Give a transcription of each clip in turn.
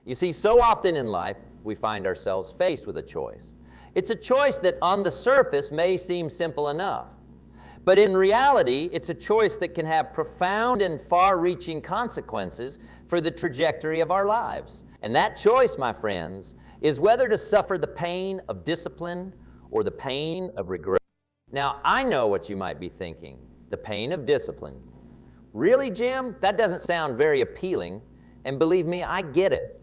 You see, so often in life, we find ourselves faced with a choice. It's a choice that on the surface may seem simple enough. But in reality, it's a choice that can have profound and far-reaching consequences for the trajectory of our lives. And that choice, my friends, is whether to suffer the pain of discipline or the pain of regret. Now, I know what you might be thinking, the pain of discipline. Really, Jim? That doesn't sound very appealing, and believe me, I get it.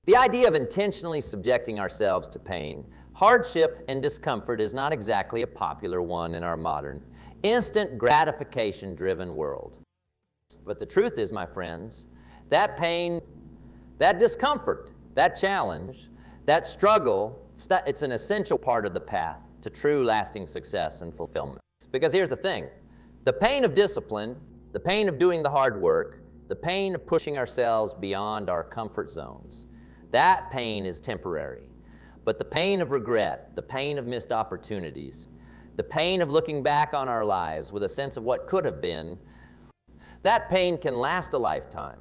The idea of intentionally subjecting ourselves to pain, hardship, and discomfort is not exactly a popular one in our modern, instant gratification-driven world. But the truth is, my friends, that pain, that discomfort, that challenge, that struggle, it's an essential part of the path to true lasting success and fulfillment. Because here's the thing, the pain of discipline, the pain of doing the hard work, the pain of pushing ourselves beyond our comfort zones, that pain is temporary. But the pain of regret, the pain of missed opportunities, the pain of looking back on our lives with a sense of what could have been, that pain can last a lifetime.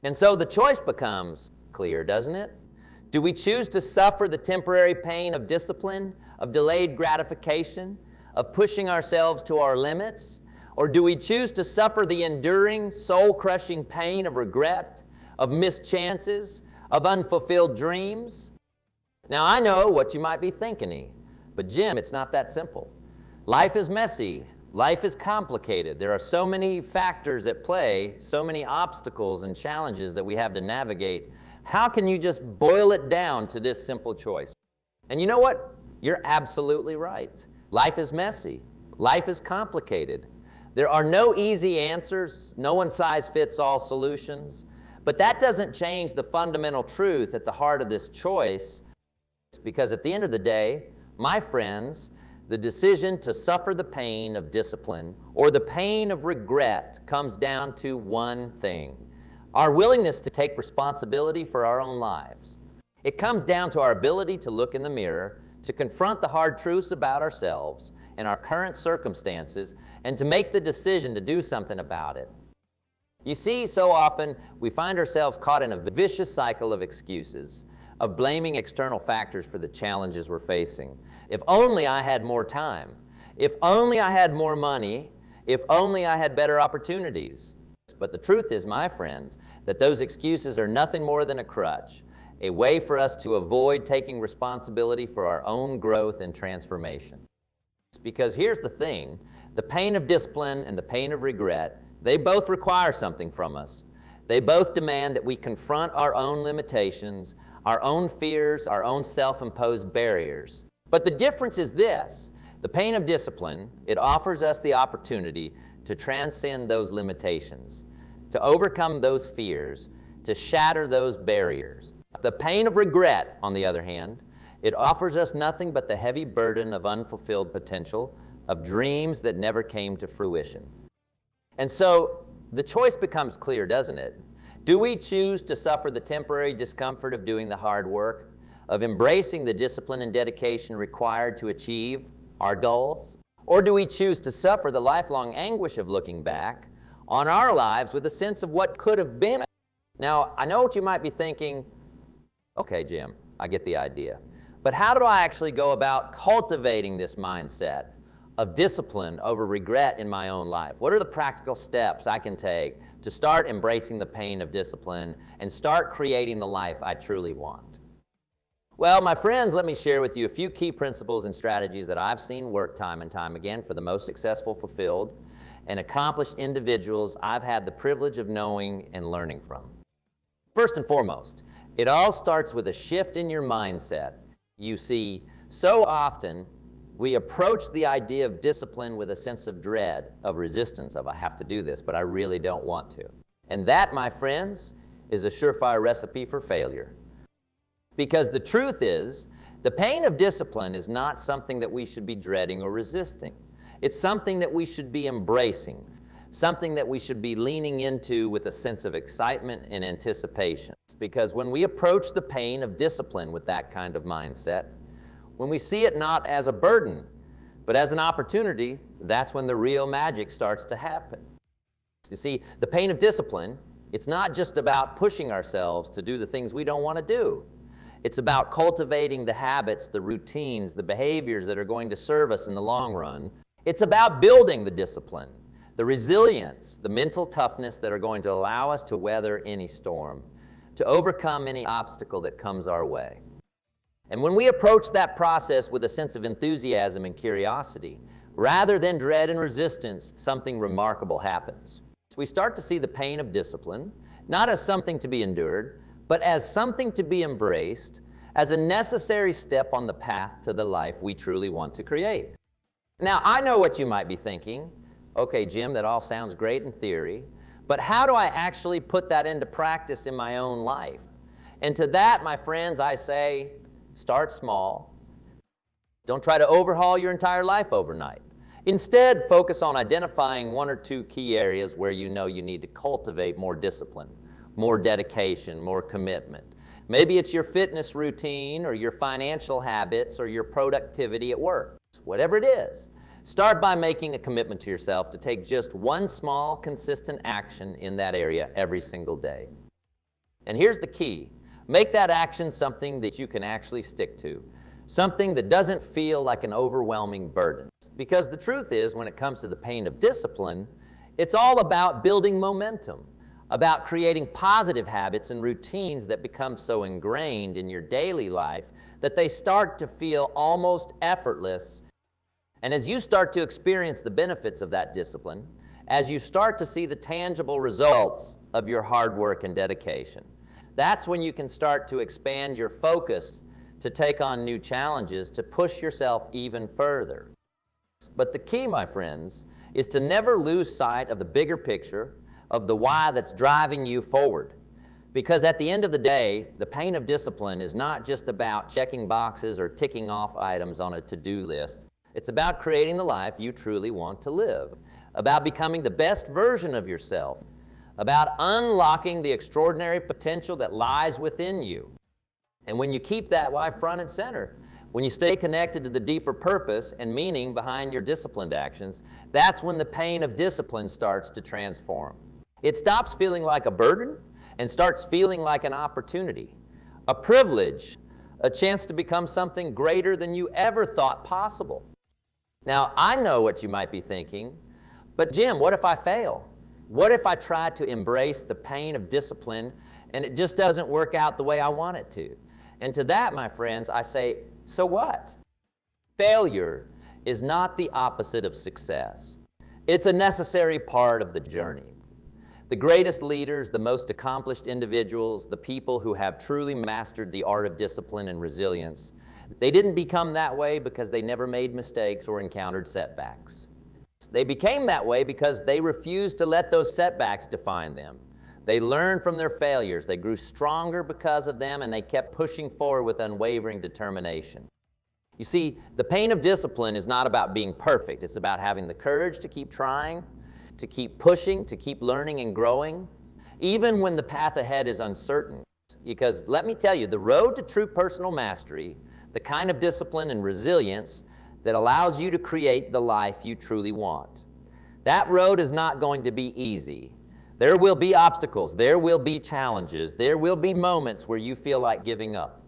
And so the choice becomes clear, doesn't it? Do we choose to suffer the temporary pain of discipline, of delayed gratification, of pushing ourselves to our limits? Or do we choose to suffer the enduring, soul-crushing pain of regret, of missed chances, of unfulfilled dreams? Now, I know what you might be thinking, but Jim, it's not that simple. Life is messy. Life is complicated. There are so many factors at play, so many obstacles and challenges that we have to navigate. How can you just boil it down to this simple choice? And you know what? You're absolutely right. Life is messy. Life is complicated. There are no easy answers, no one-size-fits-all solutions, but that doesn't change the fundamental truth at the heart of this choice, because at the end of the day, my friends, the decision to suffer the pain of discipline or the pain of regret comes down to one thing: our willingness to take responsibility for our own lives. It comes down to our ability to look in the mirror, to confront the hard truths about ourselves and our current circumstances, and to make the decision to do something about it. You see, so often we find ourselves caught in a vicious cycle of excuses, of blaming external factors for the challenges we're facing. If only I had more time. If only I had more money. If only I had better opportunities. But the truth is, my friends, that those excuses are nothing more than a crutch, a way for us to avoid taking responsibility for our own growth and transformation. Because here's the thing, the pain of discipline and the pain of regret, they both require something from us. They both demand that we confront our own limitations, our own fears, our own self-imposed barriers. But the difference is this: the pain of discipline, it offers us the opportunity to transcend those limitations, to overcome those fears, to shatter those barriers. The pain of regret, on the other hand, it offers us nothing but the heavy burden of unfulfilled potential, of dreams that never came to fruition. And so the choice becomes clear, doesn't it? Do we choose to suffer the temporary discomfort of doing the hard work, of embracing the discipline and dedication required to achieve our goals? Or do we choose to suffer the lifelong anguish of looking back on our lives with a sense of what could have been? Now, I know what you might be thinking, okay, Jim, I get the idea. But how do I actually go about cultivating this mindset of discipline over regret in my own life? What are the practical steps I can take to start embracing the pain of discipline and start creating the life I truly want? Well, my friends, let me share with you a few key principles and strategies that I've seen work time and time again for the most successful, fulfilled, and accomplished individuals I've had the privilege of knowing and learning from. First and foremost, it all starts with a shift in your mindset. You see, so often we approach the idea of discipline with a sense of dread, of resistance, of I have to do this, but I really don't want to. And that, my friends, is a surefire recipe for failure. Because the truth is, the pain of discipline is not something that we should be dreading or resisting. It's something that we should be embracing, something that we should be leaning into with a sense of excitement and anticipation. Because when we approach the pain of discipline with that kind of mindset, when we see it not as a burden, but as an opportunity, that's when the real magic starts to happen. You see, the pain of discipline, It's not just about pushing ourselves to do the things we don't want to do. It's about cultivating the habits, the routines, the behaviors that are going to serve us in the long run. It's about building the discipline, the resilience, the mental toughness that are going to allow us to weather any storm, to overcome any obstacle that comes our way. And when we approach that process with a sense of enthusiasm and curiosity, rather than dread and resistance, something remarkable happens. We start to see the pain of discipline, not as something to be endured, but as something to be embraced, as a necessary step on the path to the life we truly want to create. Now, I know what you might be thinking. Okay, Jim, that all sounds great in theory, but how do I actually put that into practice in my own life? And to that, my friends, I say, start small. Don't try to overhaul your entire life overnight. Instead, focus on identifying one or two key areas where you know you need to cultivate more discipline, more dedication, more commitment. Maybe it's your fitness routine or your financial habits or your productivity at work. Whatever it is, start by making a commitment to yourself to take just one small, consistent action in that area every single day. And here's the key. Make that action something that you can actually stick to, something that doesn't feel like an overwhelming burden. Because the truth is, when it comes to the pain of discipline, it's all about building momentum, about creating positive habits and routines that become so ingrained in your daily life that they start to feel almost effortless. And as you start to experience the benefits of that discipline, as you start to see the tangible results of your hard work and dedication, that's when you can start to expand your focus to take on new challenges, to push yourself even further. But the key, my friends, is to never lose sight of the bigger picture, of the why that's driving you forward. Because at the end of the day, the pain of discipline is not just about checking boxes or ticking off items on a to-do list. It's about creating the life you truly want to live, about becoming the best version of yourself, about unlocking the extraordinary potential that lies within you. And when you keep that why front and center, when you stay connected to the deeper purpose and meaning behind your disciplined actions, that's when the pain of discipline starts to transform. It stops feeling like a burden and starts feeling like an opportunity, a privilege, a chance to become something greater than you ever thought possible. Now, I know what you might be thinking, but Jim, what if I fail? What if I try to embrace the pain of discipline and it just doesn't work out the way I want it to? And to that, my friends, I say, so what? Failure is not the opposite of success. It's a necessary part of the journey. The greatest leaders, the most accomplished individuals, the people who have truly mastered the art of discipline and resilience, they didn't become that way because they never made mistakes or encountered setbacks. They became that way because they refused to let those setbacks define them. They learned from their failures, they grew stronger because of them, and they kept pushing forward with unwavering determination. You see, the pain of discipline is not about being perfect. It's about having the courage to keep trying, to keep pushing, to keep learning and growing, even when the path ahead is uncertain. Because let me tell you, the road to true personal mastery, the kind of discipline and resilience that allows you to create the life you truly want, that road is not going to be easy. There will be obstacles, there will be challenges, there will be moments where you feel like giving up.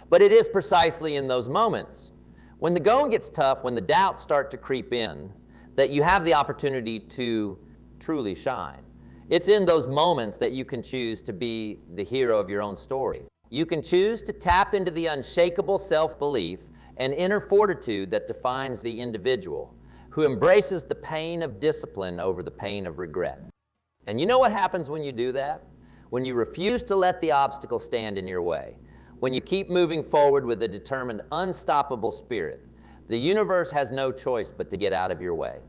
But it is precisely in those moments, when the going gets tough, when the doubts start to creep in, that you have the opportunity to truly shine. It's in those moments that you can choose to be the hero of your own story. You can choose to tap into the unshakable self-belief and inner fortitude that defines the individual, who embraces the pain of discipline over the pain of regret. And you know what happens when you do that? When you refuse to let the obstacle stand in your way, when you keep moving forward with a determined, unstoppable spirit, the universe has no choice but to get out of your way.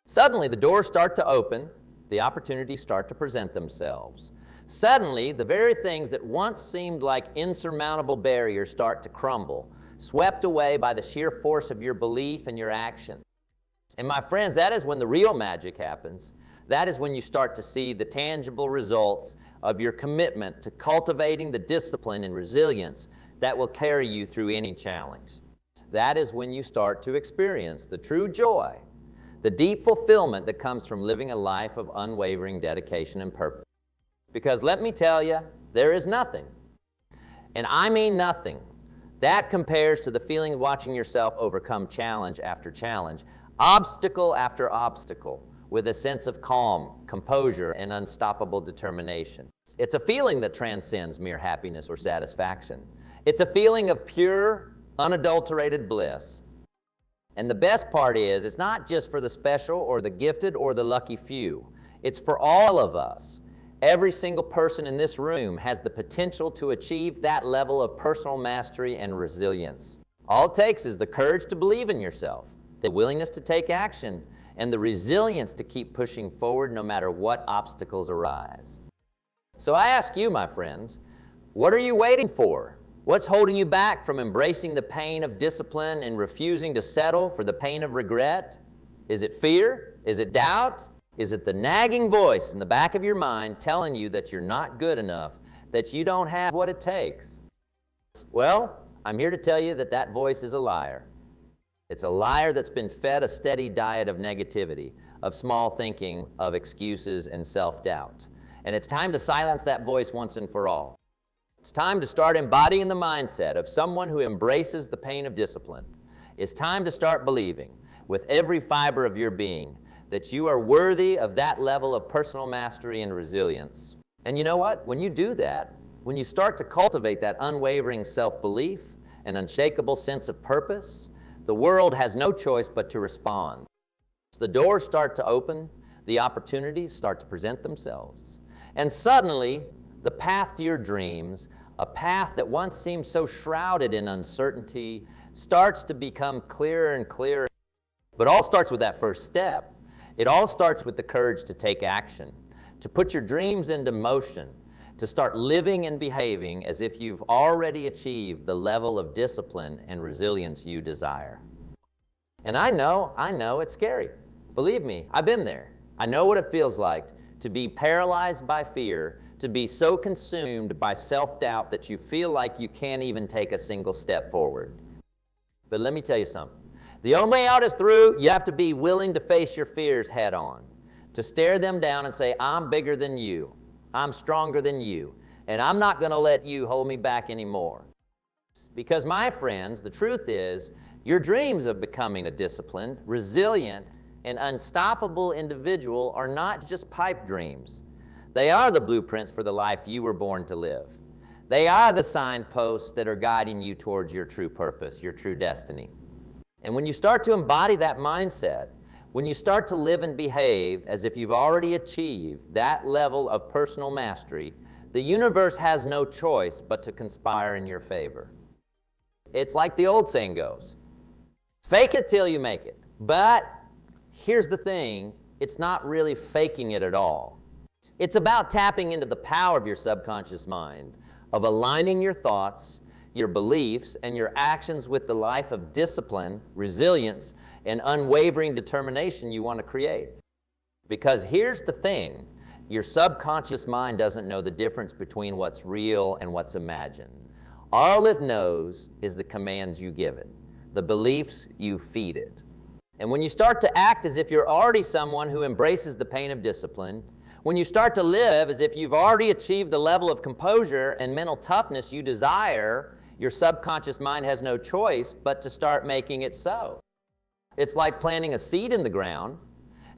Suddenly, the doors start to open, the opportunities start to present themselves. Suddenly, the very things that once seemed like insurmountable barriers start to crumble, swept away by the sheer force of your belief and your action. And my friends, that is when the real magic happens. That is when you start to see the tangible results of your commitment to cultivating the discipline and resilience that will carry you through any challenge. That is when you start to experience the true joy, the deep fulfillment that comes from living a life of unwavering dedication and purpose. Because let me tell you, there is nothing, and I mean nothing, that compares to the feeling of watching yourself overcome challenge after challenge, obstacle after obstacle, with a sense of calm, composure, and unstoppable determination. It's a feeling that transcends mere happiness or satisfaction. It's a feeling of pure, unadulterated bliss. And the best part is, it's not just for the special or the gifted or the lucky few. It's for all of us. Every single person in this room has the potential to achieve that level of personal mastery and resilience. All it takes is the courage to believe in yourself, the willingness to take action, and the resilience to keep pushing forward no matter what obstacles arise. So I ask you, my friends, what are you waiting for? What's holding you back from embracing the pain of discipline and refusing to settle for the pain of regret? Is it fear? Is it doubt? Is it the nagging voice in the back of your mind telling you that you're not good enough, that you don't have what it takes? Well, I'm here to tell you that that voice is a liar. It's a liar that's been fed a steady diet of negativity, of small thinking, of excuses and self-doubt. And it's time to silence that voice once and for all. It's time to start embodying the mindset of someone who embraces the pain of discipline. It's time to start believing with every fiber of your being that you are worthy of that level of personal mastery and resilience. And you know what? When you do that, when you start to cultivate that unwavering self-belief, an unshakable sense of purpose, the world has no choice but to respond. The doors start to open, the opportunities start to present themselves, and suddenly, the path to your dreams, a path that once seemed so shrouded in uncertainty, starts to become clearer and clearer. But it all starts with that first step. It all starts with the courage to take action, to put your dreams into motion, to start living and behaving as if you've already achieved the level of discipline and resilience you desire. And I know it's scary. Believe me, I've been there. I know what it feels like to be paralyzed by fear, to be so consumed by self-doubt that you feel like you can't even take a single step forward. But let me tell you something. The only way out is through. You have to be willing to face your fears head on, to stare them down and say, I'm bigger than you, I'm stronger than you, and I'm not going to let you hold me back anymore. Because my friends, the truth is, your dreams of becoming a disciplined, resilient, and unstoppable individual are not just pipe dreams. They are the blueprints for the life you were born to live. They are the signposts that are guiding you towards your true purpose, your true destiny. And when you start to embody that mindset, when you start to live and behave as if you've already achieved that level of personal mastery, the universe has no choice but to conspire in your favor. It's like the old saying goes, fake it till you make it. But here's the thing, it's not really faking it at all. It's about tapping into the power of your subconscious mind, of aligning your thoughts, your beliefs, and your actions with the life of discipline, resilience, and unwavering determination you want to create. Because here's the thing, your subconscious mind doesn't know the difference between what's real and what's imagined. All it knows is the commands you give it, the beliefs you feed it. And when you start to act as if you're already someone who embraces the pain of discipline, when you start to live as if you've already achieved the level of composure and mental toughness you desire, your subconscious mind has no choice but to start making it so. It's like planting a seed in the ground.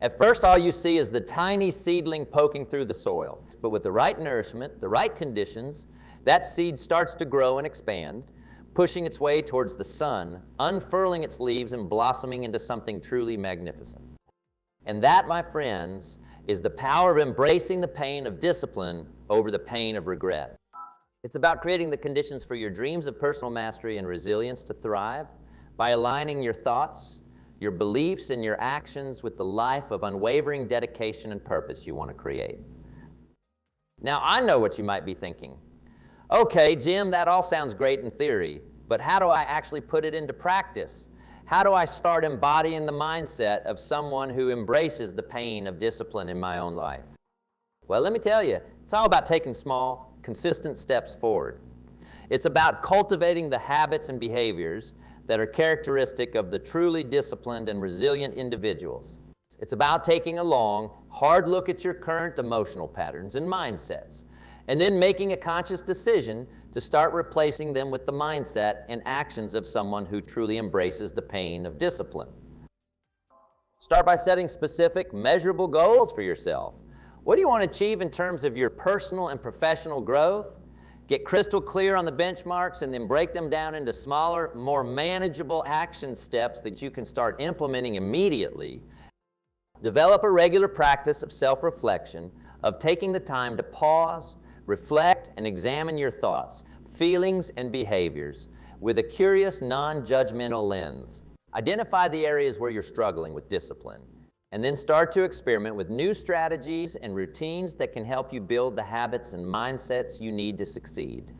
At first, all you see is the tiny seedling poking through the soil. But with the right nourishment, the right conditions, that seed starts to grow and expand, pushing its way towards the sun, unfurling its leaves and blossoming into something truly magnificent. And that, my friends, is the power of embracing the pain of discipline over the pain of regret. It's about creating the conditions for your dreams of personal mastery and resilience to thrive by aligning your thoughts, your beliefs, and your actions with the life of unwavering dedication and purpose you want to create. Now, I know what you might be thinking. Okay, Jim, that all sounds great in theory, but how do I actually put it into practice? How do I start embodying the mindset of someone who embraces the pain of discipline in my own life? Well, let me tell you, it's all about taking small, consistent steps forward. It's about cultivating the habits and behaviors that are characteristic of the truly disciplined and resilient individuals. It's about taking a long, hard look at your current emotional patterns and mindsets, and then making a conscious decision to start replacing them with the mindset and actions of someone who truly embraces the pain of discipline. Start by setting specific, measurable goals for yourself. What do you want to achieve in terms of your personal and professional growth? Get crystal clear on the benchmarks and then break them down into smaller, more manageable action steps that you can start implementing immediately. Develop a regular practice of self-reflection, of taking the time to pause, reflect, and examine your thoughts, feelings, and behaviors with a curious, non-judgmental lens. Identify the areas where you're struggling with discipline, and then start to experiment with new strategies and routines that can help you build the habits and mindsets you need to succeed.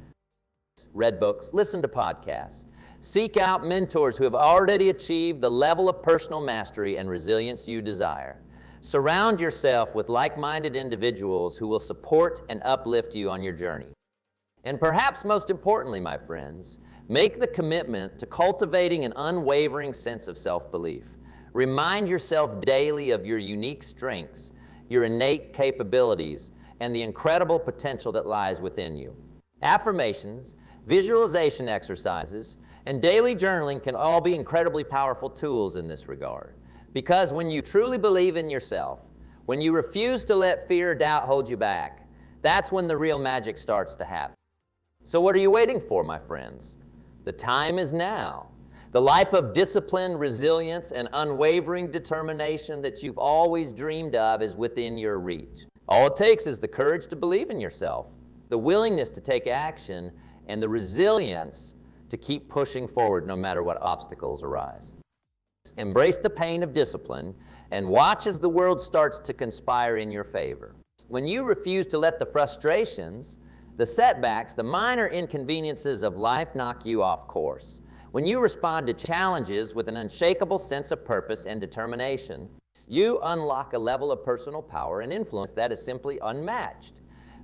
Read books, listen to podcasts, seek out mentors who have already achieved the level of personal mastery and resilience you desire. Surround yourself with like-minded individuals who will support and uplift you on your journey. And perhaps most importantly, my friends, make the commitment to cultivating an unwavering sense of self-belief. Remind yourself daily of your unique strengths, your innate capabilities, and the incredible potential that lies within you. Affirmations, visualization exercises, and daily journaling can all be incredibly powerful tools in this regard. Because when you truly believe in yourself, when you refuse to let fear or doubt hold you back, that's when the real magic starts to happen. So what are you waiting for, my friends? The time is now. The life of discipline, resilience, and unwavering determination that you've always dreamed of is within your reach. All it takes is the courage to believe in yourself, the willingness to take action, and the resilience to keep pushing forward no matter what obstacles arise. Embrace the pain of discipline and watch as the world starts to conspire in your favor. When you refuse to let the frustrations, the setbacks, the minor inconveniences of life knock you off course, when you respond to challenges with an unshakable sense of purpose and determination, you unlock a level of personal power and influence that is simply unmatched.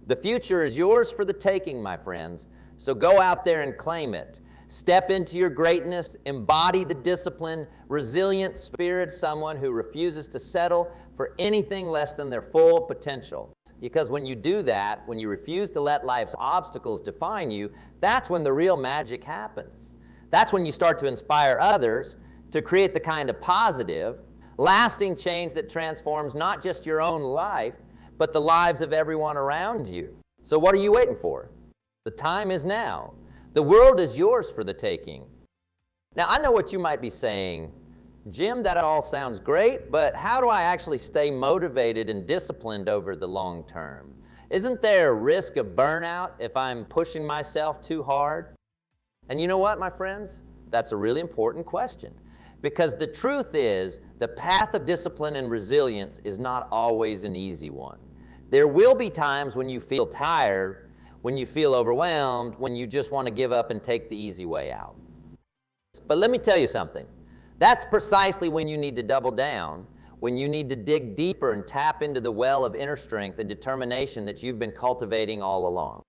The future is yours for the taking, my friends, so go out there and claim it. Step into your greatness, embody the disciplined, resilient spirit, someone who refuses to settle for anything less than their full potential. Because when you do that, when you refuse to let life's obstacles define you, that's when the real magic happens. That's when you start to inspire others to create the kind of positive, lasting change that transforms not just your own life, but the lives of everyone around you. So what are you waiting for? The time is now. The world is yours for the taking. Now, I know what you might be saying. Jim, that all sounds great, but how do I actually stay motivated and disciplined over the long term? Isn't there a risk of burnout if I'm pushing myself too hard? And you know what, my friends? That's a really important question. Because the truth is, the path of discipline and resilience is not always an easy one. There will be times when you feel tired, when you feel overwhelmed, when you just want to give up and take the easy way out. But let me tell you something. That's precisely when you need to double down, when you need to dig deeper and tap into the well of inner strength and determination that you've been cultivating all along.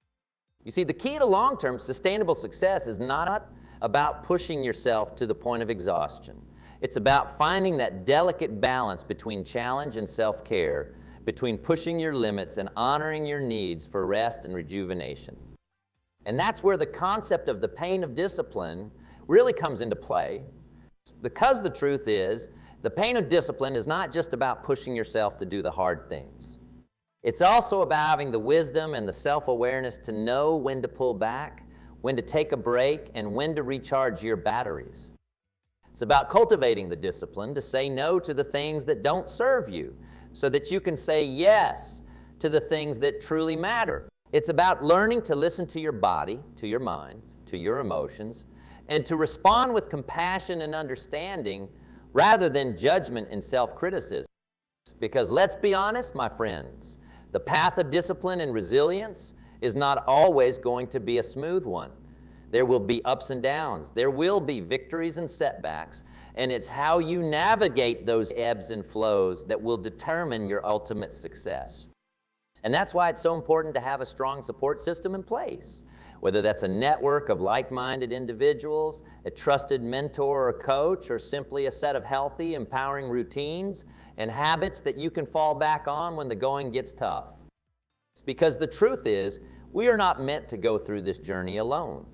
You see, the key to long-term sustainable success is not about pushing yourself to the point of exhaustion. It's about finding that delicate balance between challenge and self-care, between pushing your limits and honoring your needs for rest and rejuvenation. And that's where the concept of the pain of discipline really comes into play. Because the truth is, the pain of discipline is not just about pushing yourself to do the hard things. It's also about having the wisdom and the self-awareness to know when to pull back, when to take a break, and when to recharge your batteries. It's about cultivating the discipline to say no to the things that don't serve you, so that you can say yes to the things that truly matter. It's about learning to listen to your body, to your mind, to your emotions, and to respond with compassion and understanding rather than judgment and self-criticism. Because let's be honest, my friends, the path of discipline and resilience is not always going to be a smooth one. There will be ups and downs. There will be victories and setbacks. And it's how you navigate those ebbs and flows that will determine your ultimate success. And that's why it's so important to have a strong support system in place. whether that's a network of like-minded individuals, a trusted mentor or coach, or simply a set of healthy, empowering routines and habits that you can fall back on when the going gets tough. Because the truth is, we are not meant to go through this journey alone.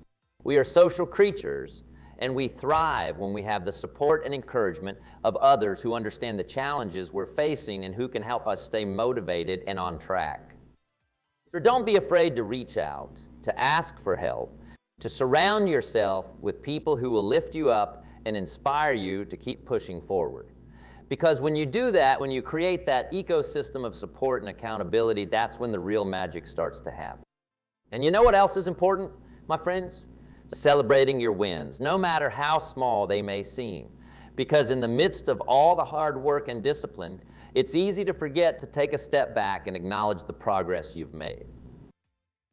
We are social creatures, and we thrive when we have the support and encouragement of others who understand the challenges we're facing and who can help us stay motivated and on track. So don't be afraid to reach out, to ask for help, to surround yourself with people who will lift you up and inspire you to keep pushing forward. Because when you do that, when you create that ecosystem of support and accountability, that's when the real magic starts to happen. And you know what else is important, my friends? Celebrating your wins, no matter how small they may seem. Because in the midst of all the hard work and discipline, it's easy to forget to take a step back and acknowledge the progress you've made.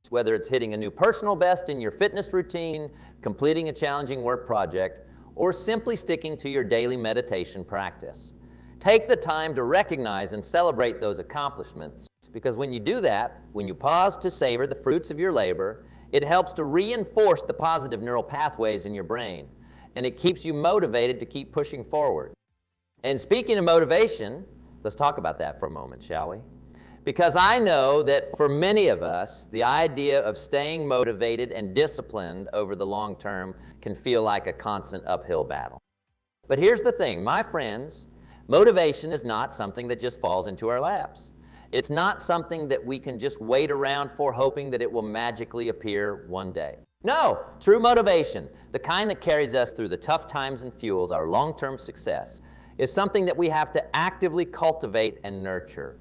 Whether it's hitting a new personal best in your fitness routine, completing a challenging work project, or simply sticking to your daily meditation practice. Take the time to recognize and celebrate those accomplishments, because when you do that, when you pause to savor the fruits of your labor, it helps to reinforce the positive neural pathways in your brain, and it keeps you motivated to keep pushing forward. And speaking of motivation, let's talk about that for a moment, shall we? Because I know that for many of us, the idea of staying motivated and disciplined over the long term can feel like a constant uphill battle. But here's the thing, my friends, motivation is not something that just falls into our laps. It's not something that we can just wait around for, hoping that it will magically appear one day. No, true motivation, the kind that carries us through the tough times and fuels our long-term success, is something that we have to actively cultivate and nurture.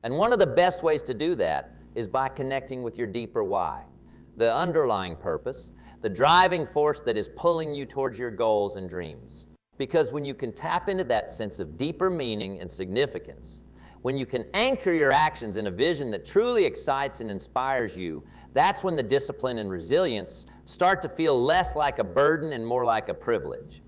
And one of the best ways to do that is by connecting with your deeper why, the underlying purpose, the driving force that is pulling you towards your goals and dreams. Because when you can tap into that sense of deeper meaning and significance, when you can anchor your actions in a vision that truly excites and inspires you, that's when the discipline and resilience start to feel less like a burden and more like a privilege.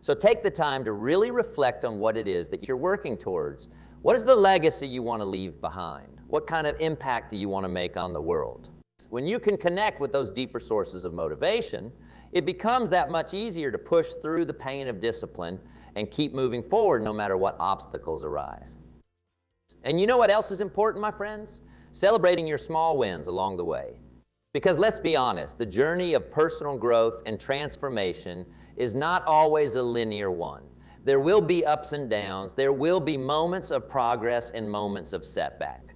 So take the time to really reflect on what it is that you're working towards. What is the legacy you want to leave behind? What kind of impact do you want to make on the world? When you can connect with those deeper sources of motivation, it becomes that much easier to push through the pain of discipline and keep moving forward no matter what obstacles arise. And you know what else is important, my friends? Celebrating your small wins along the way. Because let's be honest, the journey of personal growth and transformation is not always a linear one. There will be ups and downs. There will be moments of progress and moments of setback.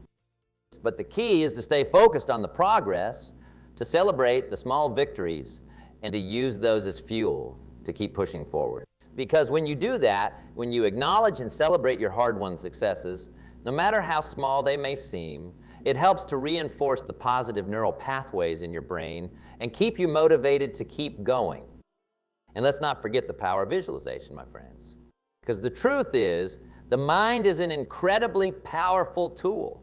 But the key is to stay focused on the progress, to celebrate the small victories, and to use those as fuel to keep pushing forward. Because when you do that, when you acknowledge and celebrate your hard-won successes, no matter how small they may seem, it helps to reinforce the positive neural pathways in your brain and keep you motivated to keep going. And let's not forget the power of visualization, my friends. Because the truth is, the mind is an incredibly powerful tool.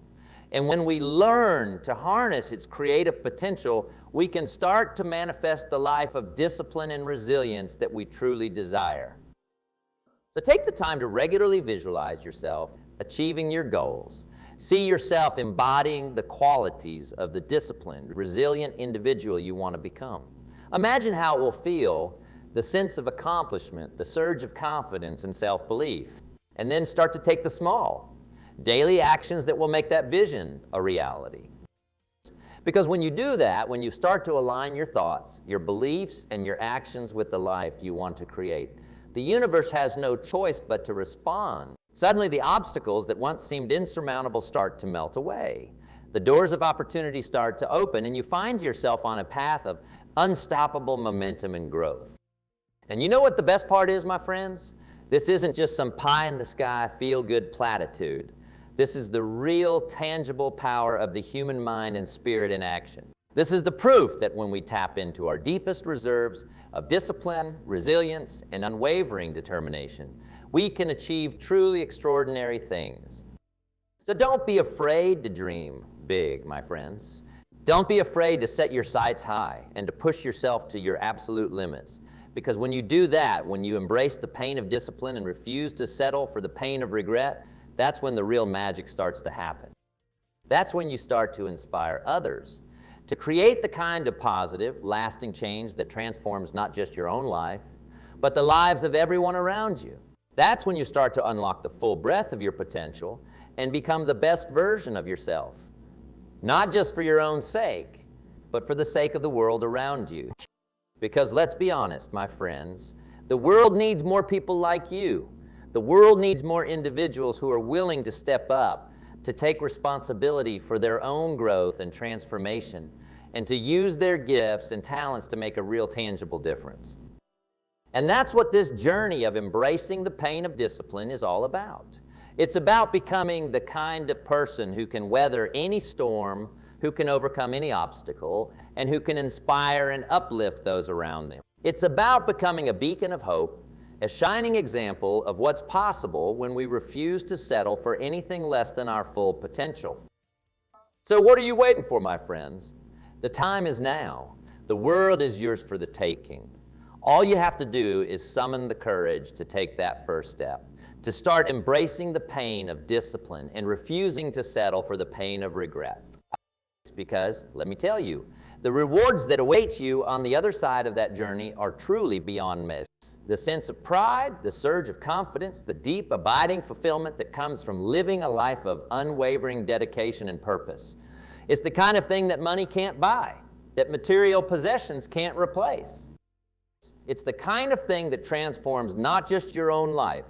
And when we learn to harness its creative potential, we can start to manifest the life of discipline and resilience that we truly desire. So take the time to regularly visualize yourself achieving your goals. See yourself embodying the qualities of the disciplined, resilient individual you want to become. Imagine how it will feel, the sense of accomplishment, the surge of confidence and self-belief. And then start to take the small, daily actions that will make that vision a reality. Because when you do that, when you start to align your thoughts, your beliefs, and your actions with the life you want to create, the universe has no choice but to respond. Suddenly, the obstacles that once seemed insurmountable start to melt away. The doors of opportunity start to open, and you find yourself on a path of unstoppable momentum and growth. And you know what the best part is, my friends? This isn't just some pie-in-the-sky, feel-good platitude. This is the real, tangible power of the human mind and spirit in action. This is the proof that when we tap into our deepest reserves of discipline, resilience, and unwavering determination, we can achieve truly extraordinary things. So don't be afraid to dream big, my friends. Don't be afraid to set your sights high and to push yourself to your absolute limits. Because when you do that, when you embrace the pain of discipline and refuse to settle for the pain of regret, that's when the real magic starts to happen. That's when you start to inspire others to create the kind of positive, lasting change that transforms not just your own life, but the lives of everyone around you. That's when you start to unlock the full breadth of your potential and become the best version of yourself. Not just for your own sake, but for the sake of the world around you. Because let's be honest, my friends, the world needs more people like you. The world needs more individuals who are willing to step up, to take responsibility for their own growth and transformation, and to use their gifts and talents to make a real tangible difference. And that's what this journey of embracing the pain of discipline is all about. It's about becoming the kind of person who can weather any storm, who can overcome any obstacle, and who can inspire and uplift those around them. It's about becoming a beacon of hope, a shining example of what's possible when we refuse to settle for anything less than our full potential. So what are you waiting for, my friends? The time is now. The world is yours for the taking. All you have to do is summon the courage to take that first step, to start embracing the pain of discipline and refusing to settle for the pain of regret. Because, let me tell you, the rewards that await you on the other side of that journey are truly beyond measure. The sense of pride, the surge of confidence, the deep, abiding fulfillment that comes from living a life of unwavering dedication and purpose. It's the kind of thing that money can't buy, that material possessions can't replace. It's the kind of thing that transforms not just your own life,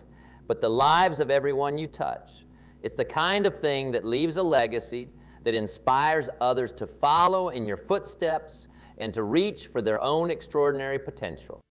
but the lives of everyone you touch. It's the kind of thing that leaves a legacy that inspires others to follow in your footsteps and to reach for their own extraordinary potential.